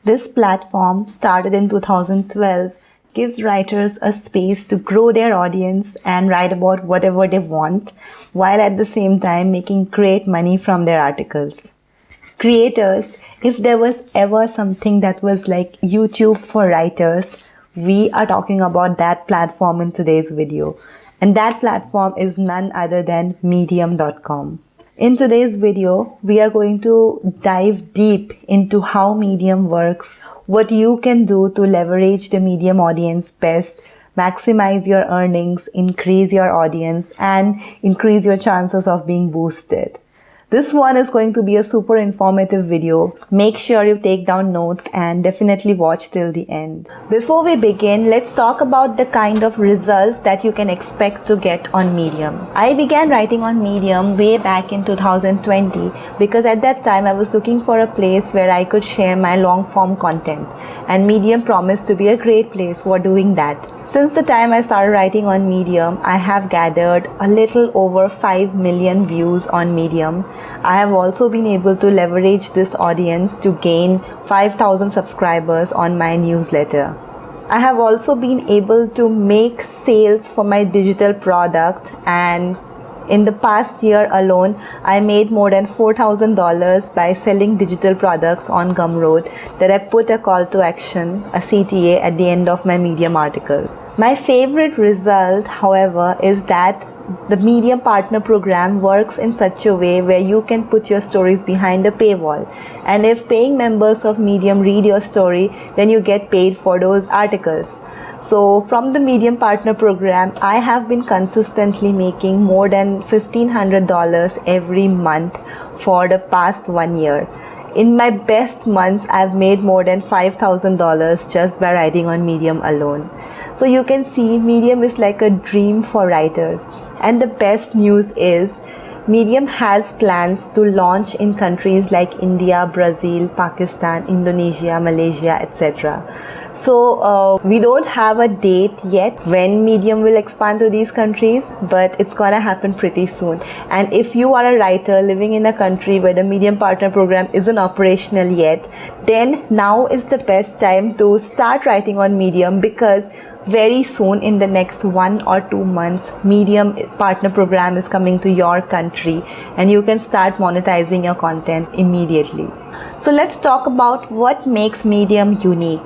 This platform, started in 2012, gives writers a space to grow their audience and write about whatever they want, while at the same time making great money from their articles. Creators, if there was ever something that was like YouTube for writers, we are talking about that platform in today's video. And that platform is none other than Medium.com. In today's video, we are going to dive deep into how Medium works, what you can do to leverage the Medium audience best, maximize your earnings, increase your audience, and increase your chances of being boosted. This one is going to be a super informative video. Make sure you take down notes and definitely watch till the end. Before we begin, let's talk about the kind of results that you can expect to get on Medium. I began writing on Medium way back in 2020 because at that time I was looking for a place where I could share my long form content, and Medium promised to be a great place for doing that. Since the time I started writing on Medium, I have gathered a little over 5 million views on Medium. I have also been able to leverage this audience to gain 5,000 subscribers on my newsletter. I have also been able to make sales for my digital product, and in the past year alone, I made more than $4,000 by selling digital products on Gumroad that I put a call to action, a CTA, at the end of my Medium article. My favorite result, however, is that the Medium Partner Program works in such a way where you can put your stories behind a paywall. And if paying members of Medium read your story, then you get paid for those articles. So from the Medium Partner Program, I have been consistently making more than $1,500 every month for the past 1 year. In my best months, I've made more than $5,000 just by writing on Medium alone. So you can see Medium is like a dream for writers. And the best news is Medium has plans to launch in countries like India, Brazil, Pakistan, Indonesia, Malaysia, etc. So we don't have a date yet when Medium will expand to these countries, but it's gonna happen pretty soon. And if you are a writer living in a country where the Medium Partner Program isn't operational yet, then now is the best time to start writing on Medium, because very soon, in the next 1 or 2 months, Medium Partner Program is coming to your country and you can start monetizing your content immediately. So let's talk about what makes Medium unique.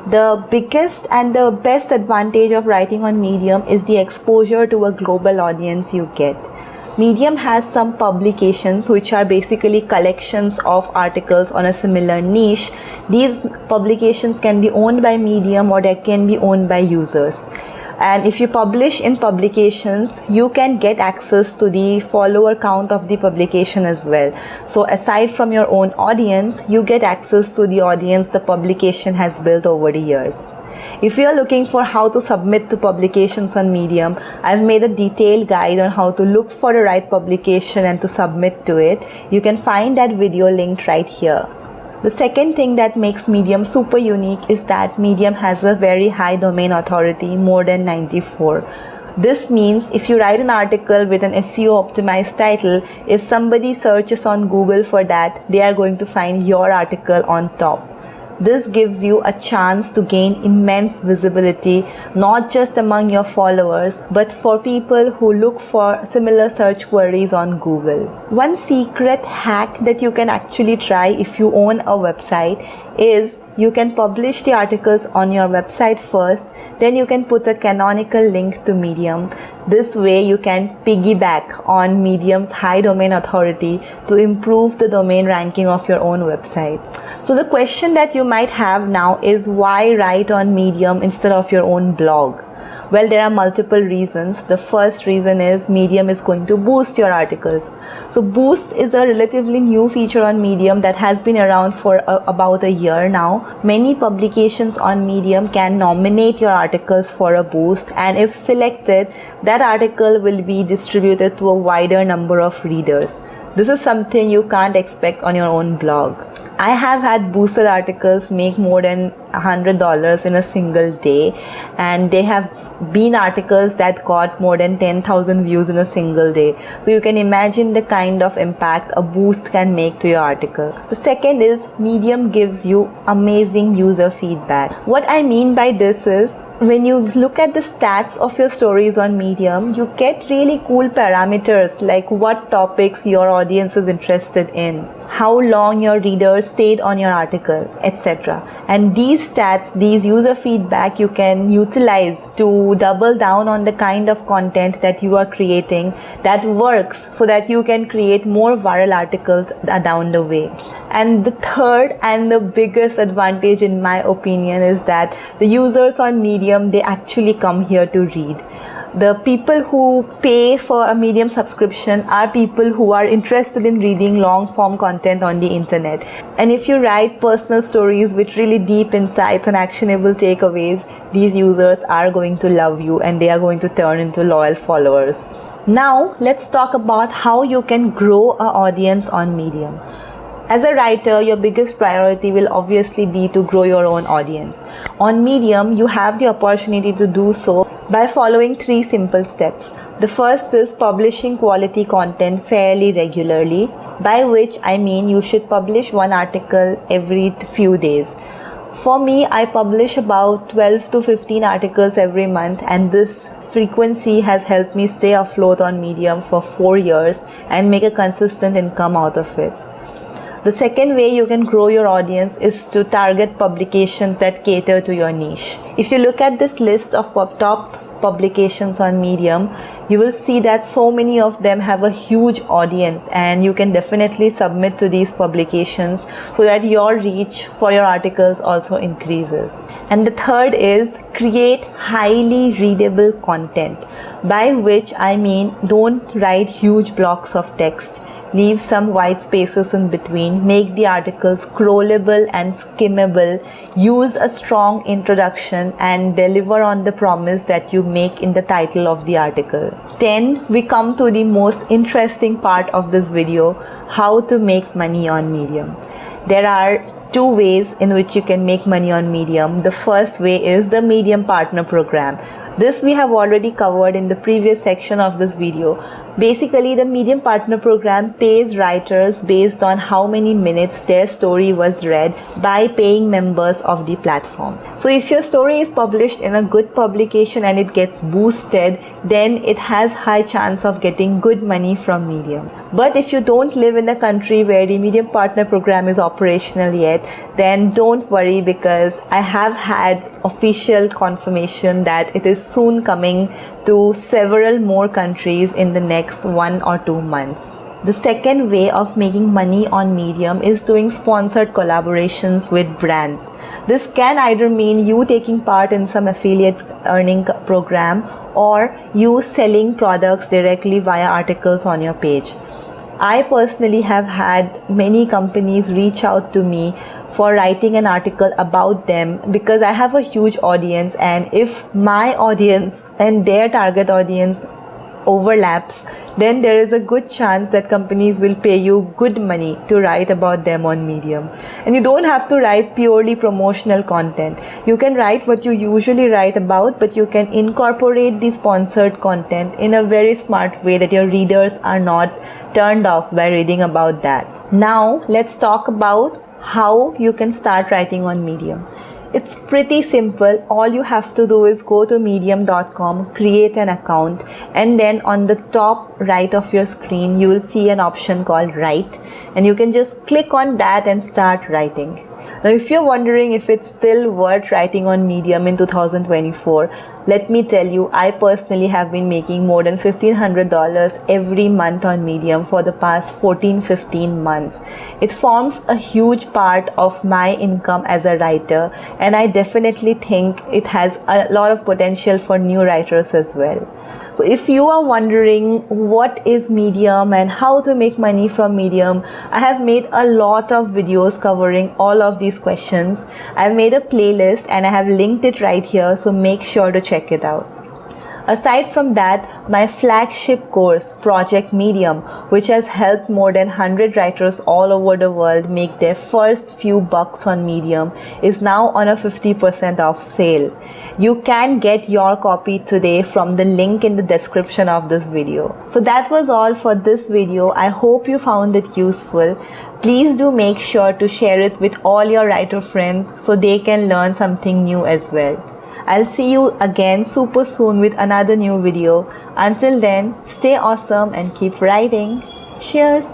The biggest and the best advantage of writing on Medium is the exposure to a global audience you get. Medium has some publications which are basically collections of articles on a similar niche. These publications can be owned by Medium or they can be owned by users. And if you publish in publications, you can get access to the follower count of the publication as well. So aside from your own audience, you get access to the audience the publication has built over the years. If you are looking for how to submit to publications on Medium, I've made a detailed guide on how to look for the right publication and to submit to it. You can find that video linked right here. The second thing that makes Medium super unique is that Medium has a very high domain authority, more than 94. This means if you write an article with an SEO optimized title, if somebody searches on Google for that, they are going to find your article on top. This gives you a chance to gain immense visibility, not just among your followers, but for people who look for similar search queries on Google. One secret hack that you can actually try if you own a website is you can publish the articles on your website first, then you can put a canonical link to Medium. This way you can piggyback on Medium's high domain authority to improve the domain ranking of your own website. So the question that you might have now is, why write on Medium instead of your own blog? Well, there are multiple reasons. The first reason is Medium is going to boost your articles. So Boost is a relatively new feature on Medium that has been around for about a year now. Many publications on Medium can nominate your articles for a boost, and if selected, that article will be distributed to a wider number of readers. This is something you can't expect on your own blog. I have had boosted articles make more than $100 in a single day, and they have been articles that got more than 10,000 views in a single day. So you can imagine the kind of impact a boost can make to your article. The second is Medium gives you amazing user feedback. What I mean by this is, when you look at the stats of your stories on Medium, you get really cool parameters like what topics your audience is interested in, how long your readers stayed on your article, etc. And these stats, these user feedback, you can utilize to double down on the kind of content that you are creating that works, so that you can create more viral articles down the way. And the third and the biggest advantage, in my opinion, is that the users on Medium, they actually come here to read. The people who pay for a Medium subscription are people who are interested in reading long form content on the internet. And if you write personal stories with really deep insights and actionable takeaways, these users are going to love you and they are going to turn into loyal followers. Now, let's talk about how you can grow an audience on Medium. As a writer, your biggest priority will obviously be to grow your own audience. On Medium, you have the opportunity to do so by following 3 simple steps. The first is publishing quality content fairly regularly, by which I mean you should publish 1 article every few days. For me, I publish about 12 to 15 articles every month, and this frequency has helped me stay afloat on Medium for 4 years and make a consistent income out of it. The second way you can grow your audience is to target publications that cater to your niche. If you look at this list of top publications on Medium, you will see that so many of them have a huge audience, and you can definitely submit to these publications so that your reach for your articles also increases. And the third is create highly readable content, by which I mean don't write huge blocks of text. Leave some white spaces in between, make the articles scrollable and skimmable, use a strong introduction, and deliver on the promise that you make in the title of the article. Then we come to the most interesting part of this video, how to make money on Medium. There are 2 ways in which you can make money on Medium. The first way is the Medium Partner Program. This we have already covered in the previous section of this video. Basically, the Medium Partner Program pays writers based on how many minutes their story was read by paying members of the platform. So if your story is published in a good publication and it gets boosted, then it has high chance of getting good money from Medium. But if you don't live in a country where the Medium Partner Program is operational yet, then don't worry, because I have had official confirmation that it is soon coming to several more countries in the next 1 or 2 months. The second way of making money on Medium is doing sponsored collaborations with brands. This can either mean you taking part in some affiliate earning program, or you selling products directly via articles on your page. I personally have had many companies reach out to me for writing an article about them, because I have a huge audience, and if my audience and their target audience overlaps, then there is a good chance that companies will pay you good money to write about them on Medium. And you don't have to write purely promotional content. You can write what you usually write about, but you can incorporate the sponsored content in a very smart way that your readers are not turned off by reading about that. Now, let's talk about how you can start writing on Medium. It's pretty simple. All you have to do is go to medium.com, create an account, and then on the top right of your screen, you will see an option called Write, and you can just click on that and start writing. Now, if you're wondering if it's still worth writing on Medium in 2024, let me tell you, I personally have been making more than $1,500 every month on Medium for the past 14-15 months. It forms a huge part of my income as a writer, and I definitely think it has a lot of potential for new writers as well. So if you are wondering what is Medium and how to make money from Medium, I have made a lot of videos covering all of these questions. I've made a playlist and I have linked it right here, so make sure to check it out. Aside from that, my flagship course, Project Medium, which has helped more than 100 writers all over the world make their first few bucks on Medium, is now on a 50% off sale. You can get your copy today from the link in the description of this video. So that was all for this video. I hope you found it useful. Please do make sure to share it with all your writer friends so they can learn something new as well. I'll see you again super soon with another new video. Until then, stay awesome and keep writing. Cheers!